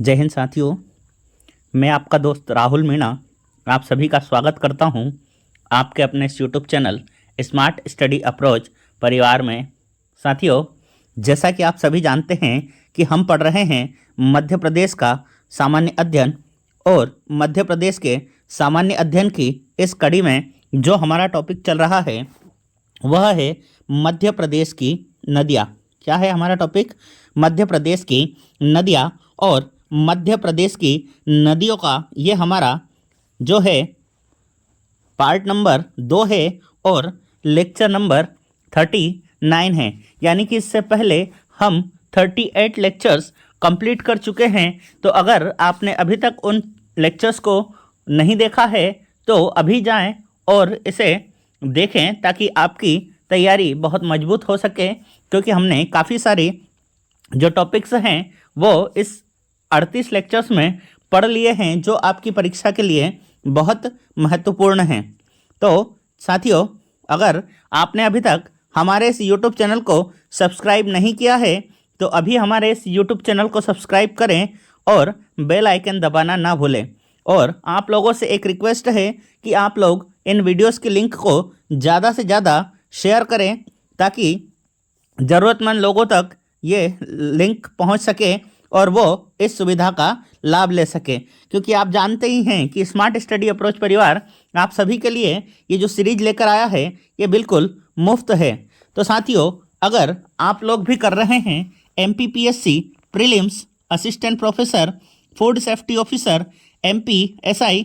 जय हिंद साथियों, मैं आपका दोस्त राहुल मीणा आप सभी का स्वागत करता हूं आपके अपने इस YouTube channel smart study approach परिवार में। साथियों, जैसा कि आप सभी जानते हैं कि हम पढ़ रहे हैं मध्य प्रदेश का सामान्य अध्ययन, और मध्य प्रदेश के सामान्य अध्ययन की इस कड़ी में जो हमारा टॉपिक चल रहा है वह है मध्य प्रदेश की नदियाँ। क्या है हमारा टॉपिक? मध्य प्रदेश की नदियाँ। और मध्य प्रदेश की नदियों का ये हमारा जो है पार्ट नंबर 2 है और लेक्चर नंबर 39 है। यानी कि इससे पहले हम 38 लेक्चर्स कंप्लीट कर चुके हैं। तो अगर आपने अभी तक उन लेक्चर्स को नहीं देखा है तो अभी जाएं और इसे देखें ताकि आपकी तैयारी बहुत मजबूत हो सके, क्योंकि हमने काफ़ी सारी जो टॉपिक्स हैं वो इस 38 लेक्चर्स में पढ़ लिए हैं जो आपकी परीक्षा के लिए बहुत महत्वपूर्ण हैं। तो साथियों, अगर आपने अभी तक हमारे इस YouTube चैनल को सब्सक्राइब नहीं किया है तो अभी हमारे इस YouTube चैनल को सब्सक्राइब करें और बेल आइकन दबाना ना भूलें। और आप लोगों से एक रिक्वेस्ट है कि आप लोग इन वीडियोस की लिंक को ज़्यादा से ज़्यादा शेयर करें ताकि ज़रूरतमंद लोगों तक ये लिंक पहुंच सके और वो इस सुविधा का लाभ ले सके। क्योंकि आप जानते ही हैं कि स्मार्ट स्टडी अप्रोच परिवार आप सभी के लिए ये जो सीरीज लेकर आया है ये बिल्कुल मुफ्त है। तो साथियों, अगर आप लोग भी कर रहे हैं MPPSC prelims, assistant professor, food safety officer, MP SI,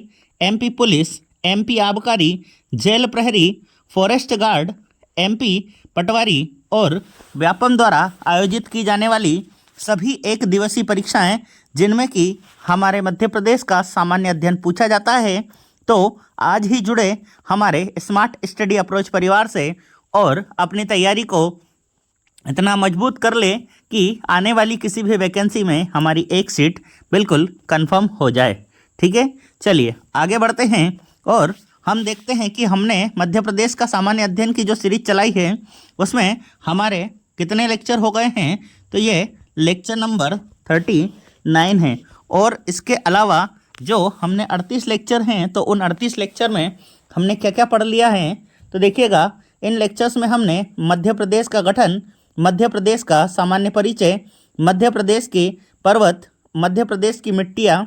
MP police, MP आबकारी, जेल प्रहरी, फॉरेस्ट गार्ड, MP पटवारी और व्यापम द्वारा आयोजित की जाने वाली सभी एक दिवसीय परीक्षाएं जिनमें कि हमारे मध्य प्रदेश का सामान्य अध्ययन पूछा जाता है, तो आज ही जुड़े हमारे स्मार्ट स्टडी अप्रोच परिवार से और अपनी तैयारी को इतना मजबूत कर ले कि आने वाली किसी भी वैकेंसी में हमारी एक सीट बिल्कुल कंफर्म हो जाए। ठीक है, चलिए आगे बढ़ते हैं और हम देखते हैं कि हमने मध्य प्रदेश का सामान्य अध्ययन की जो सीरीज चलाई है उसमें हमारे कितने लेक्चर हो गए हैं। तो ये लेक्चर नंबर 39 है। और इसके अलावा जो हमने 38 लेक्चर हैं तो उन 38 लेक्चर में हमने क्या क्या पढ़ लिया है तो देखिएगा, इन लेक्चर्स में हमने मध्य प्रदेश का गठन, मध्य प्रदेश का सामान्य परिचय, मध्य प्रदेश के पर्वत, मध्य प्रदेश की मिट्टियाँ,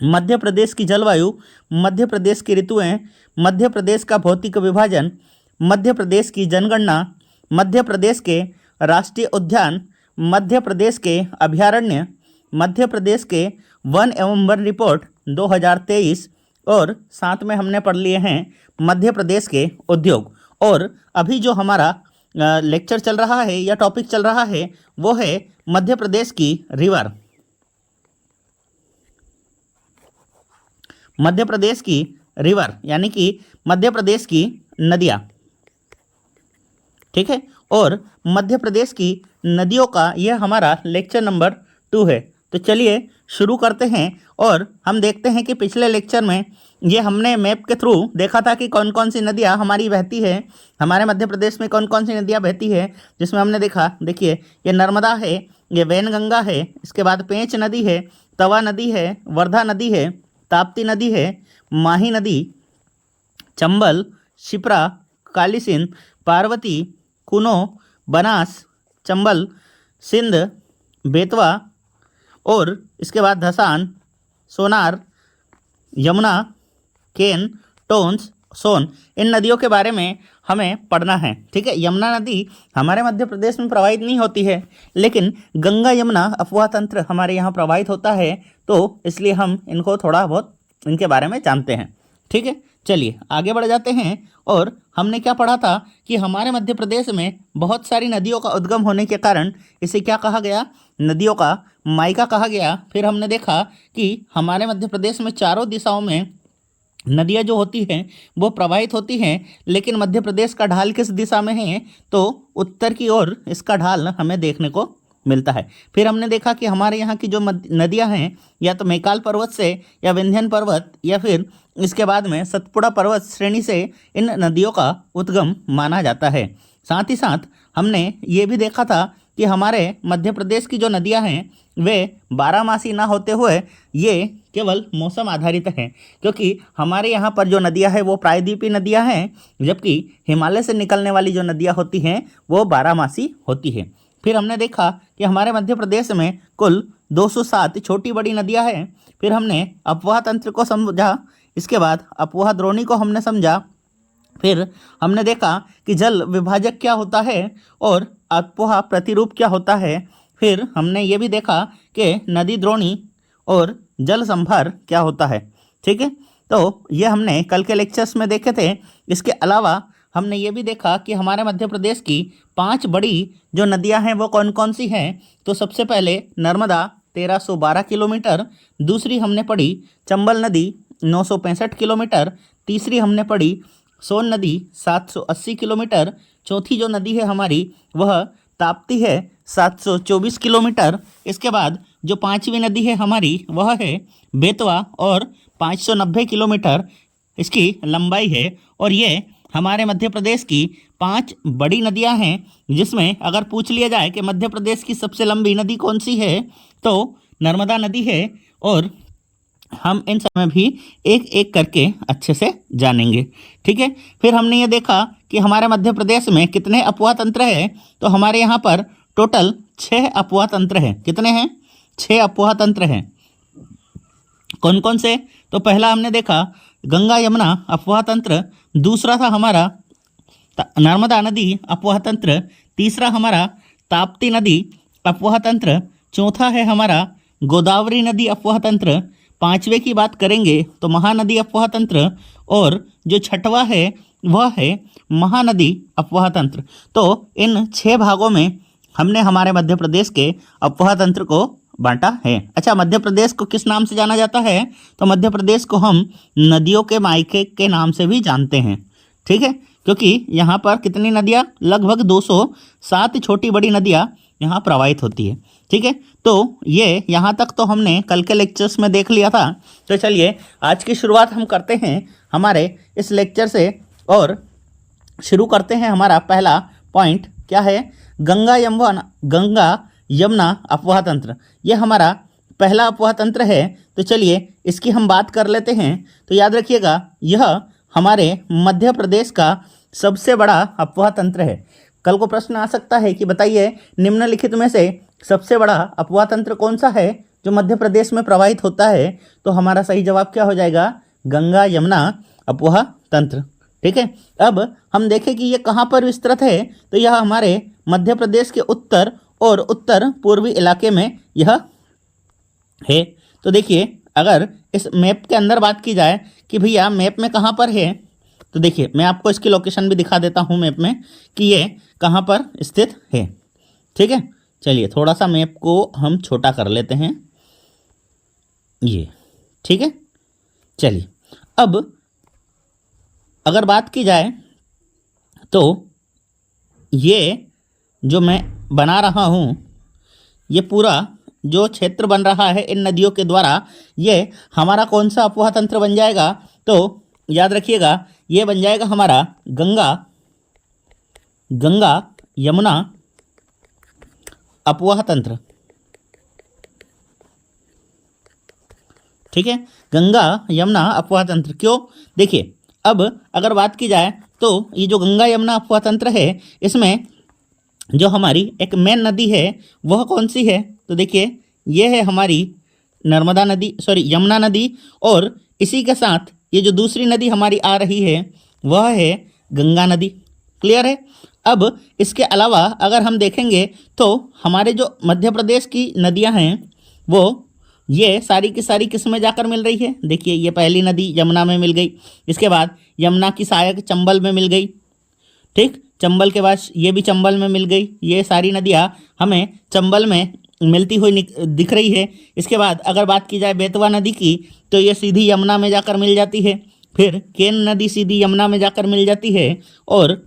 मध्य प्रदेश की जलवायु, मध्य प्रदेश की ऋतुएँ, मध्य प्रदेश का भौतिक विभाजन, मध्य प्रदेश की जनगणना, मध्य प्रदेश के राष्ट्रीय उद्यान, मध्य प्रदेश के अभयारण्य, मध्य प्रदेश के वन एवं वन रिपोर्ट 2023 और साथ में हमने पढ़ लिए हैं मध्य प्रदेश के उद्योग। और अभी जो हमारा लेक्चर चल रहा है या टॉपिक चल रहा है वो है मध्य प्रदेश की रिवर, मध्य प्रदेश की रिवर यानी कि मध्य प्रदेश की नदियाँ। ठीक है, और मध्य प्रदेश की नदियों का यह हमारा लेक्चर नंबर 2 है। तो चलिए शुरू करते हैं और हम देखते हैं कि पिछले लेक्चर में ये हमने मैप के थ्रू देखा था कि कौन कौन सी नदियाँ हमारी बहती है, हमारे मध्य प्रदेश में कौन कौन सी नदियाँ बहती है। जिसमें हमने देखा, देखिए ये नर्मदा है, ये वैनगंगा है, इसके बाद पेंच नदी है, तवा नदी है, वर्धा नदी है, ताप्ती नदी है, माही नदी, चंबल, शिप्रा, काली सिंध, पार्वती, कुनो, बनास, चंबल, सिंध, बेतवा और इसके बाद धसान, सोनार, यमुना, केन, टोंस, सोन। इन नदियों के बारे में हमें पढ़ना है। ठीक है, यमुना नदी हमारे मध्य प्रदेश में प्रवाहित नहीं होती है, लेकिन गंगा यमुना अफवाह तंत्र हमारे यहाँ प्रवाहित होता है, तो इसलिए हम इनको थोड़ा बहुत इनके बारे में जानते हैं। ठीक है, चलिए आगे बढ़ जाते हैं। और हमने क्या पढ़ा था कि हमारे मध्य प्रदेश में बहुत सारी नदियों का उद्गम होने के कारण इसे क्या कहा गया? नदियों का मायका कहा गया। फिर हमने देखा कि हमारे मध्य प्रदेश में चारों दिशाओं में नदियाँ जो होती हैं वो प्रवाहित होती हैं, लेकिन मध्य प्रदेश का ढाल किस दिशा में है? तो उत्तर की ओर इसका ढाल हमें देखने को मिलता है। फिर हमने देखा कि हमारे यहाँ की जो नदियाँ हैं या तो मैकाल पर्वत से या विंध्यन पर्वत या फिर इसके बाद में सतपुड़ा पर्वत श्रेणी से इन नदियों का उद्गम माना जाता है। साथ ही साथ हमने ये भी देखा था कि हमारे मध्य प्रदेश की जो नदियां हैं वे बारहमासी ना होते हुए ये केवल मौसम आधारित हैं, क्योंकि हमारे यहाँ पर जो नदियां हैं वो प्रायद्वीपीय नदियां हैं, जबकि हिमालय से निकलने वाली जो नदियां होती हैं वो बारहमासी होती हैं। फिर हमने देखा कि हमारे मध्य प्रदेश में कुल 207 छोटी बड़ी नदियां हैं। फिर हमने अपवाह तंत्र को समझा, इसके बाद अपवाह द्रोणी को हमने समझा। फिर हमने देखा कि जल विभाजक क्या होता है और अपवाह प्रतिरूप क्या होता है। फिर हमने ये भी देखा कि नदी द्रोणी और जल संभार क्या होता है। ठीक है, तो ये हमने कल के लेक्चर्स में देखे थे। इसके अलावा हमने ये भी देखा कि हमारे मध्य प्रदेश की 5 बड़ी जो नदियां हैं वो कौन कौन सी हैं। तो सबसे पहले नर्मदा 1312 किलोमीटर, दूसरी हमने पढ़ी चंबल नदी 965 किलोमीटर, तीसरी हमने पढ़ी सोन नदी 780 किलोमीटर, चौथी जो नदी है हमारी वह ताप्ती है 724 किलोमीटर। इसके बाद जो पांचवी नदी है हमारी वह है बेतवा और 590 किलोमीटर इसकी लंबाई है। और ये हमारे मध्य प्रदेश की 5 बड़ी नदियां हैं, जिसमें अगर पूछ लिया जाए कि मध्य प्रदेश की सबसे लंबी नदी कौन सी है तो नर्मदा नदी है। और हम इन सब में भी एक एक करके अच्छे से जानेंगे। ठीक है, फिर हमने ये देखा कि हमारे मध्य प्रदेश में कितने अपवाह तंत्र है। तो हमारे यहाँ पर टोटल 6 अपवाह तंत्र हैं। कितने हैं? 6 अपवाह तंत्र हैं। कौन कौन से? तो पहला हमने देखा गंगा यमुना अपवाह तंत्र, दूसरा था हमारा नर्मदा नदी अपवाह तंत्र, तीसरा हमारा ताप्ती नदी अपवाह तंत्र, चौथा है हमारा गोदावरी नदी अपवाह तंत्र, पांचवे की बात करेंगे तो महानदी अपवाह तंत्र, और जो छठवा है वह है महानदी अपवाह तंत्र। तो इन 6 भागों में हमने हमारे मध्य प्रदेश के अपवाह तंत्र को बांटा है। अच्छा, मध्य प्रदेश को किस नाम से जाना जाता है? तो मध्य प्रदेश को हम नदियों के मायके के नाम से भी जानते हैं। ठीक है, क्योंकि यहाँ पर कितनी नदियाँ? लगभग 207 छोटी बड़ी नदियाँ यहाँ प्रवाहित होती है। ठीक है, तो ये यहाँ तक तो हमने कल के लेक्चर्स में देख लिया था। तो चलिए आज की शुरुआत हम करते हैं हमारे इस लेक्चर से, और शुरू करते हैं हमारा पहला पॉइंट क्या है? गंगा यमुना अपवाह तंत्र। ये हमारा पहला अपवाह तंत्र है। तो चलिए इसकी हम बात कर लेते हैं। तो याद रखिएगा यह हमारे मध्य प्रदेश का सबसे बड़ा अपवाह तंत्र है। कल को प्रश्न आ सकता है कि बताइए निम्नलिखित में से सबसे बड़ा अपवाह तंत्र कौन सा है जो मध्य प्रदेश में प्रवाहित होता है? तो हमारा सही जवाब क्या हो जाएगा? गंगा यमुना अपवाह तंत्र। ठीक है, अब हम देखें कि ये कहाँ पर विस्तृत है। तो यह हमारे मध्य प्रदेश के उत्तर और उत्तर पूर्वी इलाके में यह है। तो देखिए अगर इस मैप के अंदर बात की जाए कि भैया मैप में कहाँ पर है, तो देखिए मैं आपको इसकी लोकेशन भी दिखा देता हूँ मैप में कि ये कहाँ पर स्थित है। ठीक है, चलिए थोड़ा सा मैप को हम छोटा कर लेते हैं ये। ठीक है, चलिए अब अगर बात की जाए तो ये जो मैं बना रहा हूँ ये पूरा जो क्षेत्र बन रहा है इन नदियों के द्वारा, ये हमारा कौन सा अपवाह तंत्र बन जाएगा? तो याद रखिएगा ये बन जाएगा हमारा गंगा यमुना अपवाह तंत्र। ठीक है, गंगा यमुना अपवाह तंत्र। क्यों? देखिए अब अगर बात की जाए तो ये जो गंगा यमुना अपवाह तंत्र है इसमें जो हमारी एक मेन नदी है वह कौन सी है? तो देखिए ये है हमारी यमुना नदी, और इसी के साथ ये जो दूसरी नदी हमारी आ रही है वह है गंगा नदी। क्लियर है? अब इसके अलावा अगर हम देखेंगे तो हमारे जो मध्य प्रदेश की नदियां हैं वो ये सारी की सारी किस में जाकर मिल रही है? देखिए ये पहली नदी यमुना में मिल गई, इसके बाद यमुना की सहायक चंबल में मिल गई। ठीक, चंबल के बाद ये भी चंबल में मिल गई। ये सारी नदियाँ हमें चंबल में मिलती हुई दिख रही है। इसके बाद अगर बात की जाए बेतवा नदी की तो ये सीधी यमुना में जाकर मिल जाती है। फिर केन नदी सीधी यमुना में जाकर मिल जाती है। और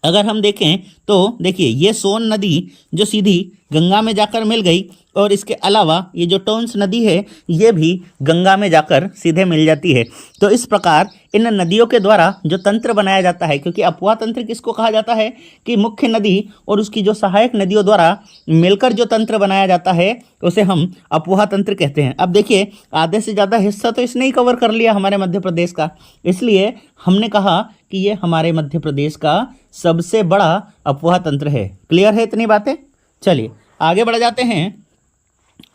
अगर हम देखें तो देखिए ये सोन नदी जो सीधी गंगा में जाकर मिल गई, और इसके अलावा ये जो टोंस नदी है ये भी गंगा में जाकर सीधे मिल जाती है। तो इस प्रकार इन नदियों के द्वारा जो तंत्र बनाया जाता है, क्योंकि अफवाह तंत्र किसको कहा जाता है कि मुख्य नदी और उसकी जो सहायक नदियों द्वारा मिलकर जो तंत्र बनाया जाता है उसे हम अफवाह तंत्र कहते हैं। अब देखिए आधे से ज़्यादा हिस्सा तो इसने ही कवर कर लिया हमारे मध्य प्रदेश का, इसलिए हमने कहा कि ये हमारे मध्य प्रदेश का सबसे बड़ा अफवाह तंत्र है। क्लियर है इतनी बातें? चलिए आगे बढ़ जाते हैं।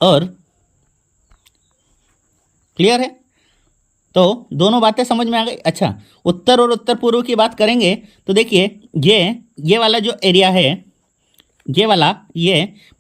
और क्लियर है? तो दोनों बातें समझ में आ गई। अच्छा, उत्तर और उत्तर पूर्व की बात करेंगे तो देखिए ये वाला जो एरिया है, ये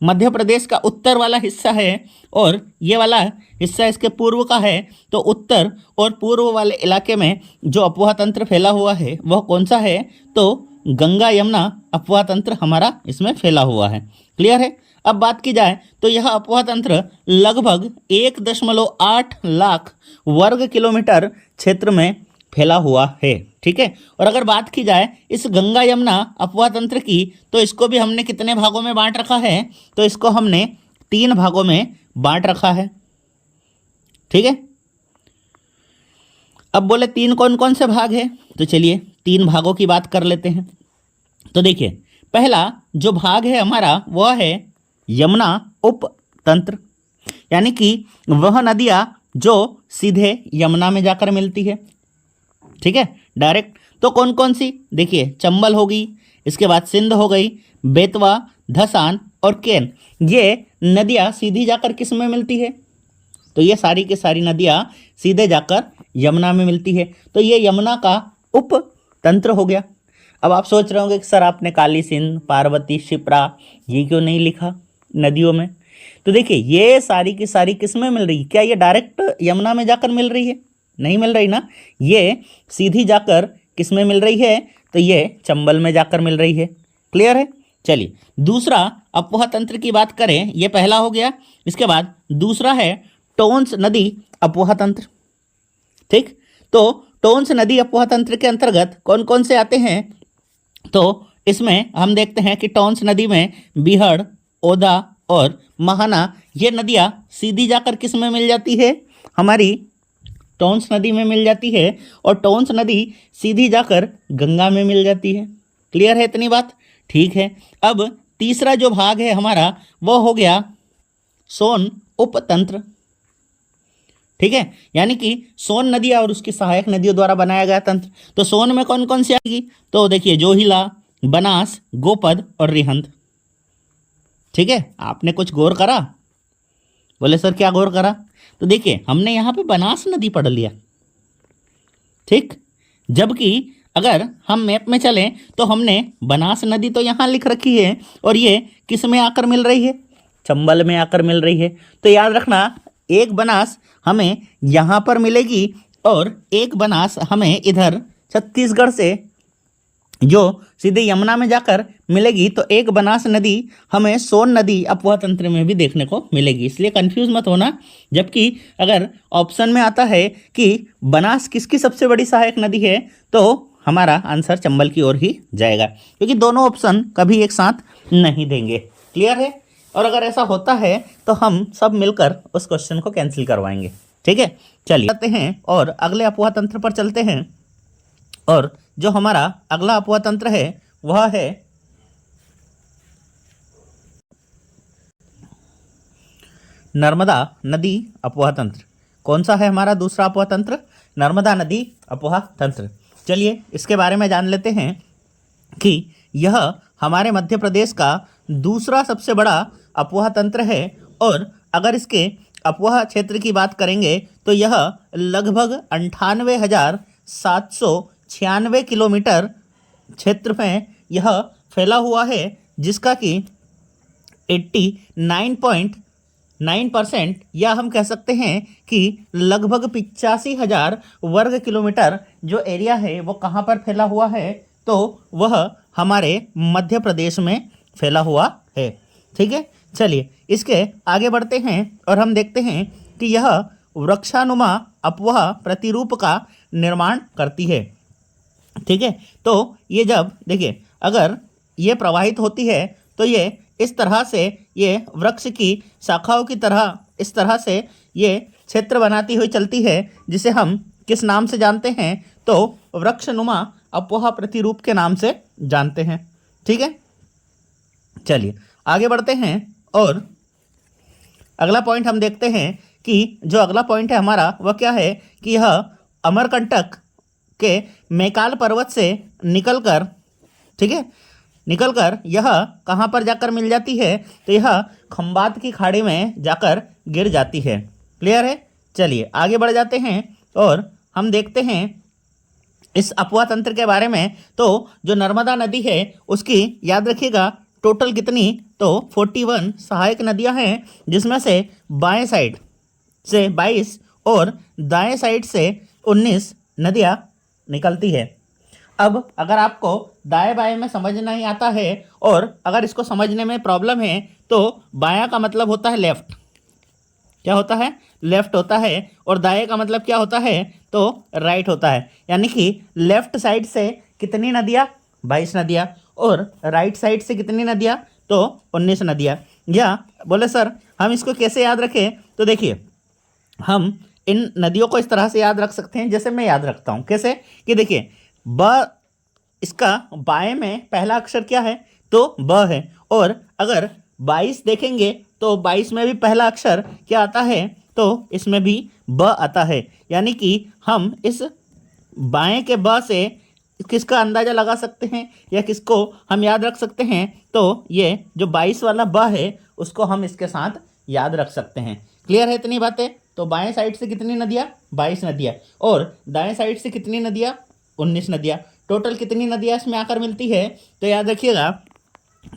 मध्य प्रदेश का उत्तर वाला हिस्सा है, और ये वाला हिस्सा इसके पूर्व का है। तो उत्तर और पूर्व वाले इलाके में जो अफवाह तंत्र फैला हुआ है वह कौन सा है? तो गंगा यमुना अफवाह तंत्र हमारा इसमें फैला हुआ है। क्लियर है? अब बात की जाए तो यह अफवाह तंत्र लगभग 1.8 लाख वर्ग किलोमीटर क्षेत्र में फैला हुआ है। ठीक है? और अगर बात की जाए इस गंगा यमुना अफवाह तंत्र की, तो इसको भी हमने कितने भागों में बांट रखा है? तो इसको हमने 3 भागों में बांट रखा है। ठीक है? अब बोले 3 कौन कौन से भाग है? तो चलिए 3 भागों की बात कर लेते हैं। तो देखिए पहला जो भाग है हमारा वह है यमुना उप तंत्र, यानी कि वह नदियाँ जो सीधे यमुना में जाकर मिलती है। ठीक है? डायरेक्ट। तो कौन कौन सी? देखिए चंबल हो गई, इसके बाद सिंध हो गई, बेतवा, धसान और केन। ये नदियाँ सीधी जाकर किस में मिलती है? तो ये सारी की सारी नदियाँ सीधे जाकर यमुना में मिलती है। तो ये यमुना का उप तंत्र हो गया। अब आप सोच रहे होंगे कि सर आपने काली सिंध, पार्वती, शिप्रा ये क्यों नहीं लिखा नदियों में? तो देखिए ये सारी की सारी किस में मिल रही है? क्या ये डायरेक्ट यमुना में जाकर मिल रही है? नहीं मिल रही ना। ये सीधी जाकर किस में मिल रही है? तो ये चंबल में जाकर मिल रही है। क्लियर है? चलिए दूसरा अफवाह तंत्र की बात करें, ये पहला हो गया। इसके बाद दूसरा है टोंस नदी अफवाह तंत्र। ठीक? तो टोंस नदी अफवाह तंत्र के अंतर्गत कौन कौन से आते हैं? तो इसमें हम देखते हैं कि टोंस नदी में बीहड़, ओदा और महाना ये नदियाँ सीधी जाकर किस में मिल जाती है? हमारी टोंस नदी में मिल जाती है, और टोंस नदी सीधी जाकर गंगा में मिल जाती है। क्लियर है इतनी बात? ठीक है। अब तीसरा जो भाग है हमारा वो हो गया सोन उपतंत्र। ठीक है? यानी कि सोन नदी और उसकी सहायक नदियों द्वारा बनाया गया तंत्र। तो सोन में कौन कौन सी आएगी? तो देखिए जोहिला, बनास, गोपद और रिहंद। ठीक है? आपने कुछ गौर करा? बोले सर क्या गौर करा? तो देखिए हमने यहाँ पे बनास नदी पढ़ लिया। ठीक? जबकि अगर हम मैप में चलें तो हमने बनास नदी तो यहाँ लिख रखी है, और ये किस में आकर मिल रही है? चंबल में आकर मिल रही है। तो याद रखना एक बनास हमें यहाँ पर मिलेगी, और एक बनास हमें इधर छत्तीसगढ़ से जो सीधे यमुना में जाकर मिलेगी। तो एक बनास नदी हमें सोन नदी अफवाह तंत्र में भी देखने को मिलेगी। इसलिए कंफ्यूज मत होना। जबकि अगर ऑप्शन में आता है कि बनास किसकी सबसे बड़ी सहायक नदी है, तो हमारा आंसर चंबल की ओर ही जाएगा, क्योंकि दोनों ऑप्शन कभी एक साथ नहीं देंगे। क्लियर है? और अगर ऐसा होता है तो हम सब मिलकर उस क्वेश्चन को कैंसिल करवाएंगे। ठीक है? चलिए चलते हैं और अगले अफवाह तंत्र पर चलते हैं। और जो हमारा अगला अफवाह तंत्र है वह है नर्मदा नदी अफवाह तंत्र। कौन सा है हमारा दूसरा अफवाह तंत्र? नर्मदा नदी अफवाह तंत्र। चलिए इसके बारे में जान लेते हैं कि यह हमारे मध्य प्रदेश का दूसरा सबसे बड़ा अफवाह तंत्र है। और अगर इसके अफवाह क्षेत्र की बात करेंगे तो यह लगभग 98,796 किलोमीटर क्षेत्र में यह फैला हुआ है, जिसका कि 89.9% या हम कह सकते हैं कि लगभग 85,000 वर्ग किलोमीटर जो एरिया है वो कहाँ पर फैला हुआ है? तो वह हमारे मध्य प्रदेश में फैला हुआ है। ठीक है? चलिए इसके आगे बढ़ते हैं और हम देखते हैं कि यह वृक्षानुमा अफवाह प्रतिरूप का निर्माण करती है। ठीक है? तो ये जब देखिए अगर ये प्रवाहित होती है तो ये इस तरह से ये वृक्ष की शाखाओं की तरह इस तरह से ये क्षेत्र बनाती हुई चलती है, जिसे हम किस नाम से जानते हैं? तो वृक्षनुमा अपोहा प्रतिरूप के नाम से जानते हैं। ठीक है, चलिए आगे बढ़ते हैं और अगला पॉइंट हम देखते हैं कि जो अगला पॉइंट है हमारा वह क्या है कि यह अमरकंटक के मैकाल पर्वत से निकलकर, ठीक है, निकलकर यह कहाँ पर जाकर मिल जाती है? तो यह खंबात की खाड़ी में जाकर गिर जाती है। क्लियर है? चलिए आगे बढ़ जाते हैं और हम देखते हैं इस अफवाह तंत्र के बारे में। तो जो नर्मदा नदी है उसकी याद रखिएगा टोटल कितनी? तो 41 सहायक नदियां हैं, जिसमें से बाएं साइड से 22 और दाएं साइड से 19 नदियां निकलती है। अब अगर आपको दाएं बाएं में समझ नहीं आता है और अगर इसको समझने में प्रॉब्लम है तो बायां का मतलब होता है लेफ्ट, क्या होता है? लेफ्ट होता है, और दाएं का मतलब क्या होता है? तो राइट होता है। यानी कि लेफ्ट साइड से कितनी नदियाँ? 22 नदियाँ, और राइट साइड से कितनी नदियाँ? तो 19 नदियाँ। या बोले सर हम इसको कैसे याद रखें? तो देखिए हम इन नदियों को इस तरह से याद रख सकते हैं जैसे मैं याद रखता हूँ। कैसे? कि देखिए ब, इसका बाएं में पहला अक्षर क्या है? तो ब है, और अगर 22 देखेंगे तो 22 में भी पहला अक्षर क्या आता है? तो इसमें भी ब आता है। यानी कि हम इस बाएं के ब से किसका अंदाजा लगा सकते हैं या किसको हम याद रख सकते हैं? तो ये जो 22 वाला ब है उसको हम इसके साथ याद रख सकते हैं। क्लियर है इतनी बातें? तो बाएं साइड से कितनी नदियाँ? 22 नदियाँ, और दाएं साइड से कितनी नदियाँ? 19 नदियाँ। टोटल कितनी नदियाँ इसमें आकर मिलती है? तो याद रखिएगा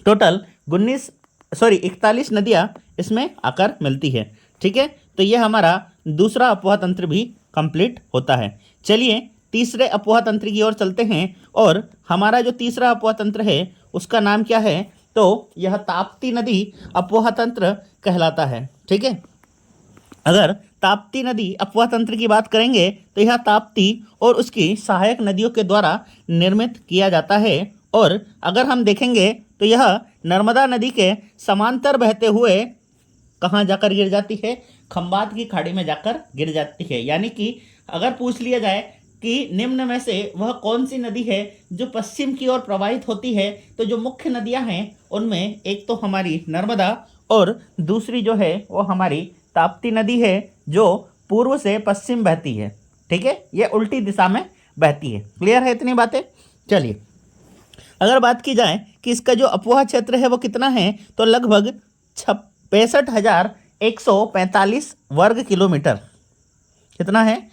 टोटल 41 नदियाँ इसमें आकर मिलती है। ठीक है, तो ये हमारा दूसरा अफवाह तंत्र भी कंप्लीट होता है। चलिए तीसरे अफवाह तंत्र की ओर चलते हैं, और हमारा जो तीसरा अफवाह तंत्र है उसका नाम क्या है? तो यह ताप्ती नदी अफवाह तंत्र कहलाता है। ठीक है, अगर ताप्ती नदी अफवाह तंत्र की बात करेंगे तो यह ताप्ती और उसकी सहायक नदियों के द्वारा निर्मित किया जाता है। और अगर हम देखेंगे तो यह नर्मदा नदी के समांतर बहते हुए कहाँ जाकर गिर जाती है? खंबात की खाड़ी में जाकर गिर जाती है। यानी कि अगर पूछ लिया जाए कि निम्न में से वह कौन सी नदी है जो पश्चिम की ओर प्रवाहित होती है, तो जो मुख्य नदियां हैं उनमें एक तो हमारी नर्मदा और दूसरी जो है वो हमारी ताप्ती नदी है, जो पूर्व से पश्चिम बहती है। ठीक है, ये उल्टी दिशा में बहती है। क्लियर है इतनी बातें? चलिए अगर बात की जाए कि इसका जो अफवाह क्षेत्र है वो कितना है, तो लगभग 65,145 वर्ग किलोमीटर। कितना है?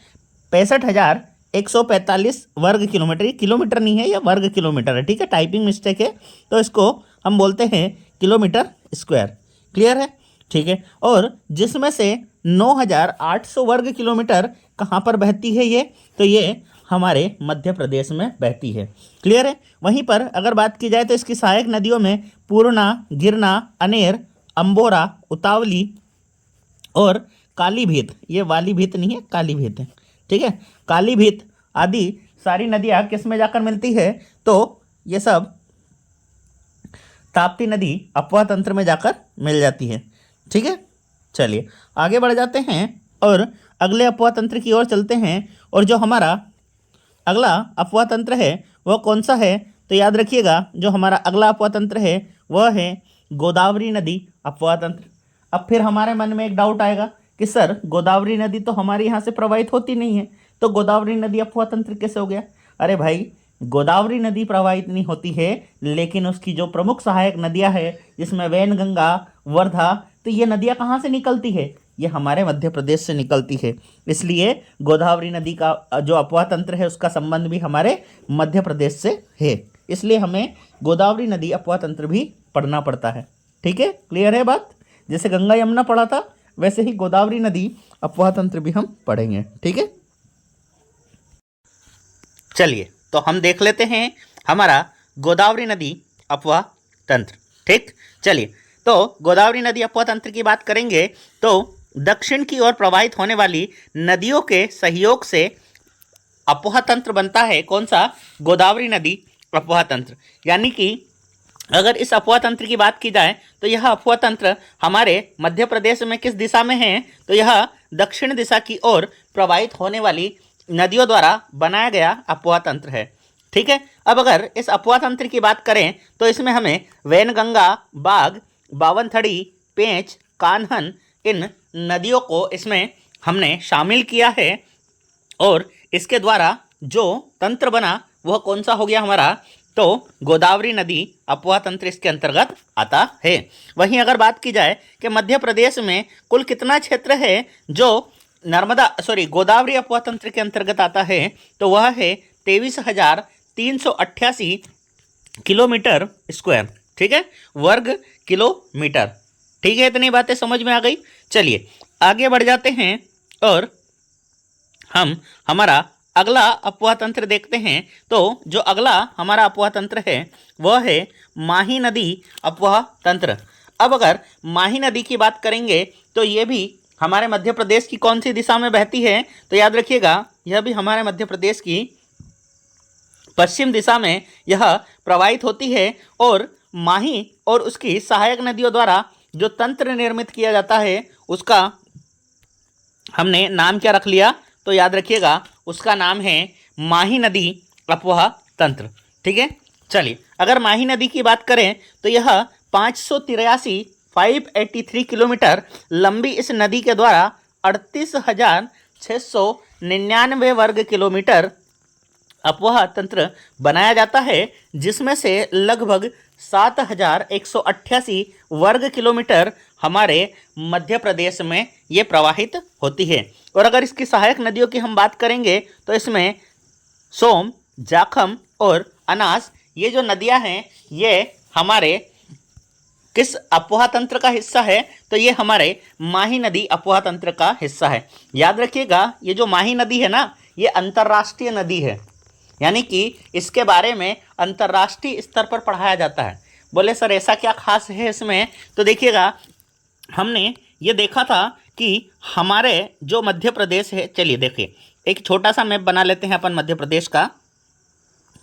65,145 वर्ग किलोमीटर। ये किलोमीटर नहीं है, यह वर्ग किलोमीटर है। ठीक है, टाइपिंग मिस्टेक है, तो इसको हम बोलते हैं किलोमीटर स्क्वायर। क्लियर है? ठीक है, और जिसमें से 9,800 वर्ग किलोमीटर कहाँ पर बहती है ये? तो ये हमारे मध्य प्रदेश में बहती है। क्लियर है? वहीं पर अगर बात की जाए तो इसकी सहायक नदियों में पूर्णा, गिरना, अनेर, अंबोरा, उतावली और कालीभीत, ये वाली भीत नहीं है, कालीभीत है। ठीक है, कालीभीत आदि सारी नदियाँ किस में जाकर मिलती है? तो ये सब ताप्ती नदी अफवाह तंत्र में जाकर मिल जाती है। ठीक है, चलिए आगे बढ़ जाते हैं और अगले अफवाह तंत्र की ओर चलते हैं। और जो हमारा अगला अफवाह तंत्र है वह कौन सा है? तो याद रखिएगा जो हमारा अगला अफवाह तंत्र है वह है गोदावरी नदी अफवाह तंत्र। अब फिर हमारे मन में एक डाउट आएगा कि सर गोदावरी नदी तो हमारे यहाँ से प्रवाहित होती नहीं है, तो गोदावरी नदी अफवाह तंत्र कैसे हो गया? अरे भाई, गोदावरी नदी प्रवाहित नहीं होती है, लेकिन उसकी जो प्रमुख सहायक नदियाँ हैं जिसमें वैनगंगा, वर्धा, तो ये नदियाँ कहाँ से निकलती है? ये हमारे मध्य प्रदेश से निकलती है। इसलिए गोदावरी नदी का जो अफवाह तंत्र है उसका संबंध भी हमारे मध्य प्रदेश से है। इसलिए हमें गोदावरी नदी अफवाह तंत्र भी पढ़ना पड़ता है। ठीक है, क्लियर है बात? जैसे गंगा यमुना पढ़ा था वैसे ही गोदावरी नदी अफवाह तंत्र भी हम पढ़ेंगे। ठीक है, चलिए तो हम देख लेते हैं हमारा गोदावरी नदी अफवाह तंत्र। ठीक, चलिए तो गोदावरी नदी अफवाह तंत्र की बात करेंगे तो दक्षिण की ओर प्रवाहित होने वाली नदियों के सहयोग से अफवाह तंत्र बनता है। कौन सा? गोदावरी नदी अफवाह तंत्र। यानी कि अगर इस अफवाह तंत्र की बात की जाए तो यह अफवाह तंत्र हमारे मध्य प्रदेश में किस दिशा में है, तो यह दक्षिण दिशा की ओर प्रवाहित होने वाली नदियों द्वारा बनाया गया अफवाह तंत्र है। ठीक है, अब अगर इस अफवाह तंत्र की बात करें तो इसमें हमें वैनगंगा, बाघ, बावनथड़ी, पेंच, कान्हन इन नदियों को इसमें हमने शामिल किया है और इसके द्वारा जो तंत्र बना वह कौन सा हो गया हमारा, तो गोदावरी नदी अफवाह तंत्र इसके अंतर्गत आता है। वहीं अगर बात की जाए कि मध्य प्रदेश में कुल कितना क्षेत्र है जो गोदावरी अफवाह तंत्र के अंतर्गत आता है, तो वह है 23,388 किलोमीटर स्क्वायर। ठीक है, वर्ग किलोमीटर। ठीक है, इतनी बातें समझ में आ गई। चलिए आगे बढ़ जाते हैं और हम हमारा अगला अफवाह तंत्र देखते हैं। तो जो अगला हमारा अफवाह तंत्र है वह है माही नदी अफवाह तंत्र। अब अगर माही नदी की बात करेंगे तो ये भी हमारे मध्य प्रदेश की कौन सी दिशा में बहती है, तो याद रखिएगा यह भी हमारे मध्य प्रदेश की पश्चिम दिशा में यह प्रवाहित होती है और माही और उसकी सहायक नदियों द्वारा जो तंत्र निर्मित किया जाता है उसका हमने नाम क्या रख लिया, तो याद रखिएगा उसका नाम है माही नदी अफवाह तंत्र। ठीक है, चलिए अगर माही नदी की बात करें तो यह 583 किलोमीटर लंबी इस नदी के द्वारा 38,699 वर्ग किलोमीटर अफवाह तंत्र बनाया जाता है, जिसमें से लगभग 7,188 वर्ग किलोमीटर हमारे मध्य प्रदेश में ये प्रवाहित होती है। और अगर इसकी सहायक नदियों की हम बात करेंगे तो इसमें सोम, जाखम और अनास ये जो नदियां हैं ये हमारे किस अफवाह तंत्र का हिस्सा है, तो ये हमारे माही नदी अफवाह तंत्र का हिस्सा है। याद रखिएगा ये जो माही नदी है ना ये अंतर्राष्ट्रीय नदी है, यानी कि इसके बारे में अंतर्राष्ट्रीय स्तर पर पढ़ाया जाता है। बोले सर ऐसा क्या खास है इसमें, तो देखिएगा हमने ये देखा था कि हमारे जो मध्य प्रदेश है, चलिए देखिए एक छोटा सा मैप बना लेते हैं अपन मध्य प्रदेश का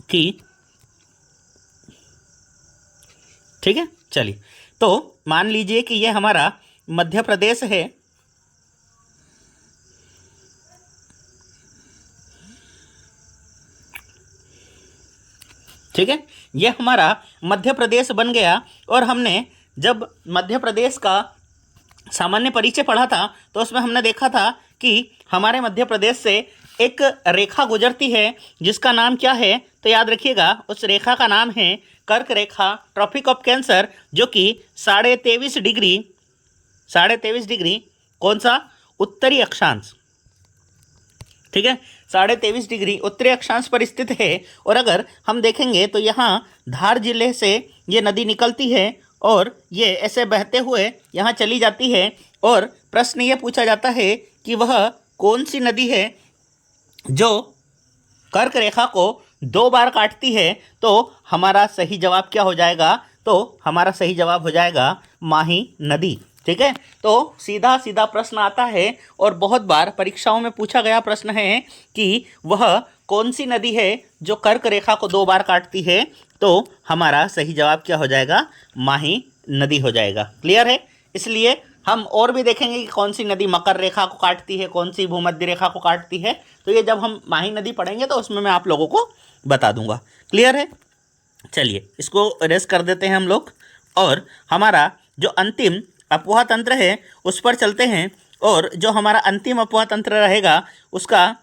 कि ठीक है। चलिए तो मान लीजिए कि ये हमारा मध्य प्रदेश है, ठीक है, ये हमारा मध्य प्रदेश बन गया। और हमने जब मध्य प्रदेश का सामान्य परिचय पढ़ा था तो उसमें हमने देखा था कि हमारे मध्य प्रदेश से एक रेखा गुजरती है जिसका नाम क्या है, तो याद रखिएगा उस रेखा का नाम है कर्क रेखा, ट्रॉपिक ऑफ कैंसर, जो कि 23.5 डिग्री कौन सा, उत्तरी अक्षांश। ठीक है, 23.5 डिग्री उत्तरी अक्षांश पर स्थित है। और अगर हम देखेंगे तो यहाँ धार जिले से ये नदी निकलती है और ये ऐसे बहते हुए यहाँ चली जाती है। और प्रश्न ये पूछा जाता है कि वह कौन सी नदी है जो कर्क रेखा को 2 बार काटती है, तो हमारा सही जवाब क्या हो जाएगा, तो हमारा सही जवाब हो जाएगा माही नदी। ठीक है, तो सीधा सीधा प्रश्न आता है और बहुत बार परीक्षाओं में पूछा गया प्रश्न है कि वह कौन सी नदी है जो कर्क रेखा को 2 बार काटती है, तो हमारा सही जवाब क्या हो जाएगा, माही नदी हो जाएगा। क्लियर है, इसलिए हम और भी देखेंगे कि कौन सी नदी मकर रेखा को काटती है, कौन सी भूमध्य रेखा को काटती है, तो ये जब हम माही नदी पढ़ेंगे तो उसमें मैं आप लोगों को बता दूंगा। क्लियर है, चलिए इसको रेस कर देते हैं हम लोग और हमारा जो अंतिम अफवाह तंत्र है उस पर चलते हैं। और जो हमारा अंतिम अफवाह तंत्र रहेगा उसका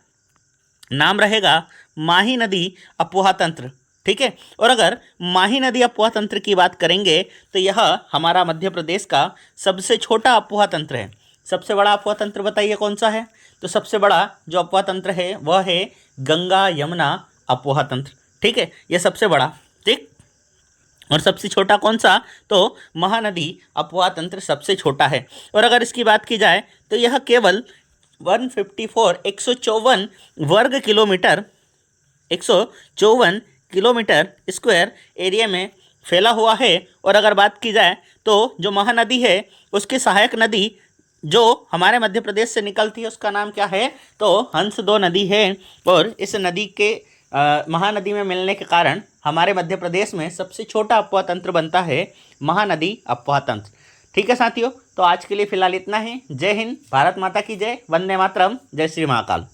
नाम रहेगा माही नदी अफवाह तंत्र। ठीक है, और अगर माही नदी अफवाह तंत्र की बात करेंगे तो यह हमारा मध्य प्रदेश का सबसे छोटा अफवाह तंत्र है। सबसे बड़ा अफवाह तंत्र बताइए कौन सा है, तो सबसे बड़ा जो अफवाह तंत्र है वह है गंगा यमुना अफवाह तंत्र। ठीक है, यह सबसे बड़ा। ठीक, और सबसे छोटा कौन सा, तो महानदी अफवाह तंत्र सबसे छोटा है। और अगर इसकी बात की जाए तो यह केवल 154 वर्ग किलोमीटर 154 किलोमीटर स्क्वायर एरिया में फैला हुआ है। और अगर बात की जाए तो जो महानदी है उसकी सहायक नदी जो हमारे मध्य प्रदेश से निकलती है उसका नाम क्या है, तो हंस 2 नदी है। और इस नदी के महानदी में मिलने के कारण हमारे मध्य प्रदेश में सबसे छोटा अफवाह तंत्र बनता है महानदी अफवाह तंत्र। ठीक है साथियों, तो आज के लिए फिलहाल इतना ही। जय हिंद, भारत माता की जय, वंदे मातरम, जय श्री महाकाल।